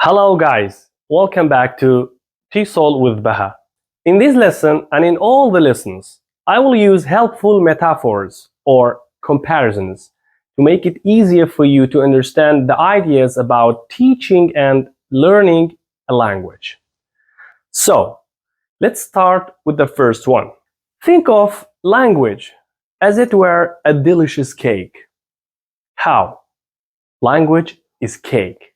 Hello guys, welcome back to TESOL with Bahaa. In this lesson and in all the lessons, I will use helpful metaphors or comparisons to make it easier for you to understand the ideas about teaching and learning a language. So, let's start with the first one. Think of language as it were a delicious cake. How? Language is cake.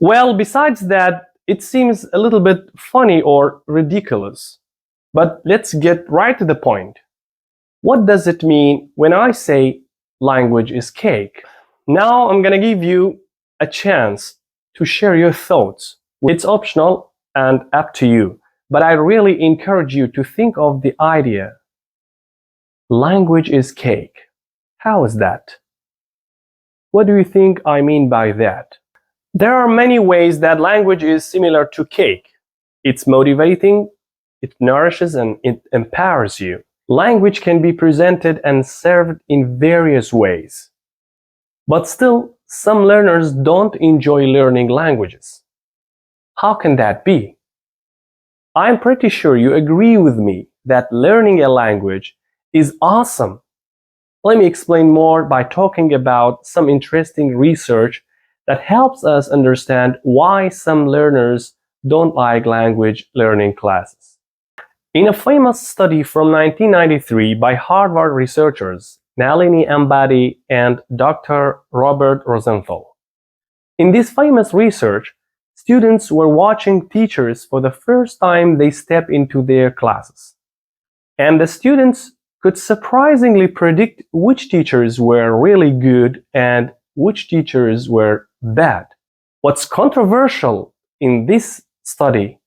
Well, besides that, it seems a little bit funny or ridiculous. But let's get right to the point. What does it mean when I say language is cake? Now I'm gonna give you a chance to share your thoughts. It's optional and up to you, but I really encourage you to think of the idea. Language is cake. How is that? What do you think I mean by that? There are many ways that language is similar to cake. It's motivating, it nourishes, and it empowers you. Language can be presented and served in various ways. But still, some learners don't enjoy learning languages. How can that be? I'm pretty sure you agree with me that learning a language is awesome. Let me explain more by talking about some interesting research that helps us understand why some learners don't like language learning classes. In a famous study from 1993 by Harvard researchers Nalini Ambady and Dr. Robert Rosenthal. In this famous research, students were watching teachers for the first time they step into their classes. And the students could surprisingly predict which teachers were really good and which teachers were bad. What's controversial in this study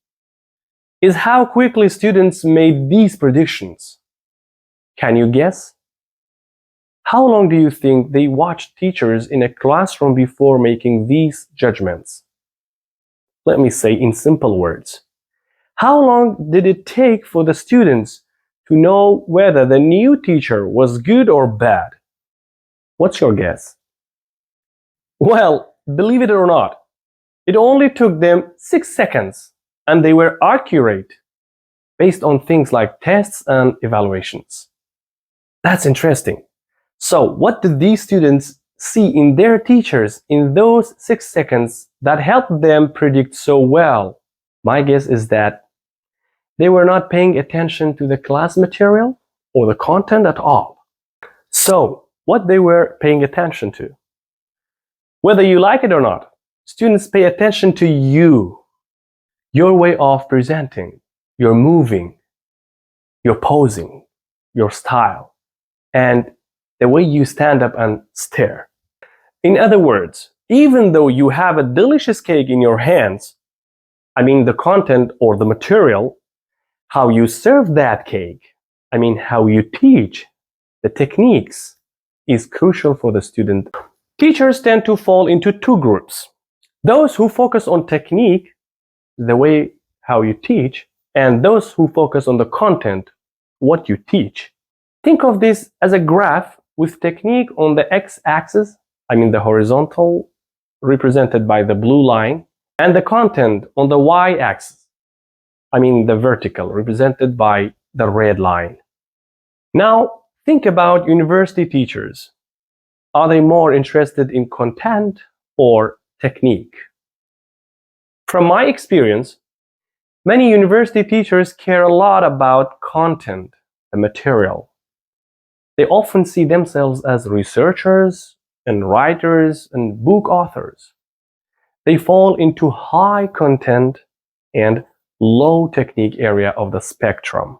is how quickly students made these predictions. Can you guess? How long do you think they watched teachers in a classroom before making these judgments? Let me say in simple words. How long did it take for the students to know whether the new teacher was good or bad? What's your guess? Well, believe it or not, it only took them 6 seconds, and they were accurate based on things like tests and evaluations. That's interesting. So, what did these students see in their teachers in those 6 seconds that helped them predict so well? My guess is that they were not paying attention to the class material or the content at all. So, what they were paying attention to? Whether you like it or not, students pay attention to you, your way of presenting, your moving, your posing, your style, and the way you stand up and stare. In other words, even though you have a delicious cake in your hands, the content or the material, how you serve that cake, how you teach, the techniques, is crucial for the student. Teachers tend to fall into two groups. Those who focus on technique, the way how you teach, and those who focus on the content, what you teach. Think of this as a graph with technique on the x-axis, the horizontal, represented by the blue line, and the content on the y-axis, the vertical, represented by the red line. Now, think about university teachers. Are they more interested in content or technique? From my experience, many university teachers care a lot about content, the material. They often see themselves as researchers and writers and book authors. They fall into high content and low technique area of the spectrum.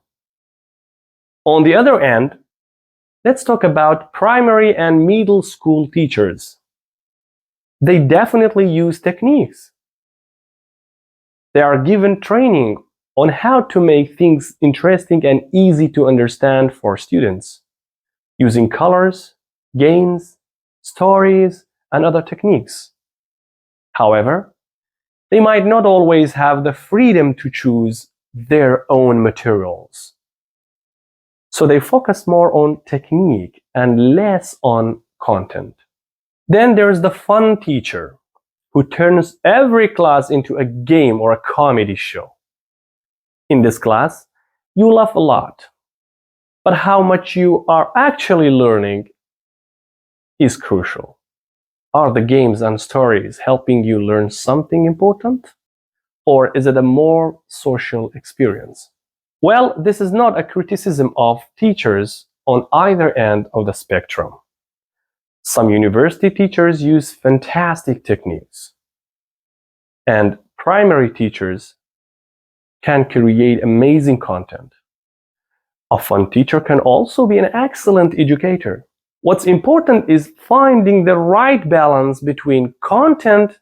On the other end, let's talk about primary and middle school teachers. They definitely use techniques. They are given training on how to make things interesting and easy to understand for students, using colors, games, stories, and other techniques. However, they might not always have the freedom to choose their own materials. So they focus more on technique and less on content. Then there's the fun teacher who turns every class into a game or a comedy show. In this class, you laugh a lot, but how much you are actually learning is crucial. Are the games and stories helping you learn something important? Or is it a more social experience? Well, this is not a criticism of teachers on either end of the spectrum. Some university teachers use fantastic techniques, and primary teachers can create amazing content. A fun teacher can also be an excellent educator. What's important is finding the right balance between content,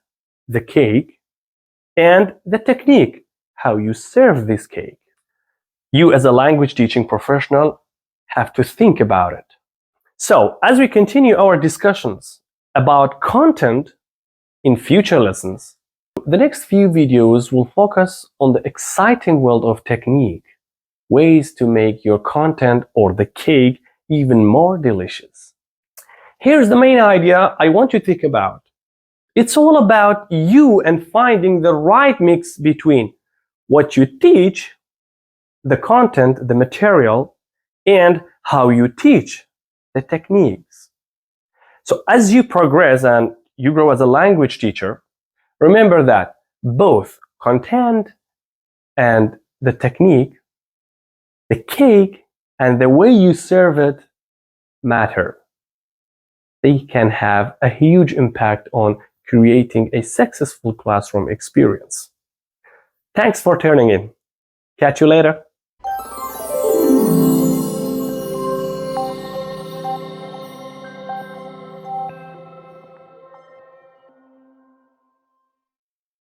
the cake, and the technique, how you serve this cake. You as a language teaching professional have to think about it. So, as we continue our discussions about content in future lessons, the next few videos will focus on the exciting world of technique, ways to make your content or the cake even more delicious. Here's the main idea I want you to think about. It's all about you and finding the right mix between what you teach, the content, the material, and how you teach, the techniques. So as you progress and you grow as a language teacher, remember that both content and the technique, the cake, and the way you serve it matter. They can have a huge impact on creating a successful classroom experience. Thanks for tuning in. Catch you later.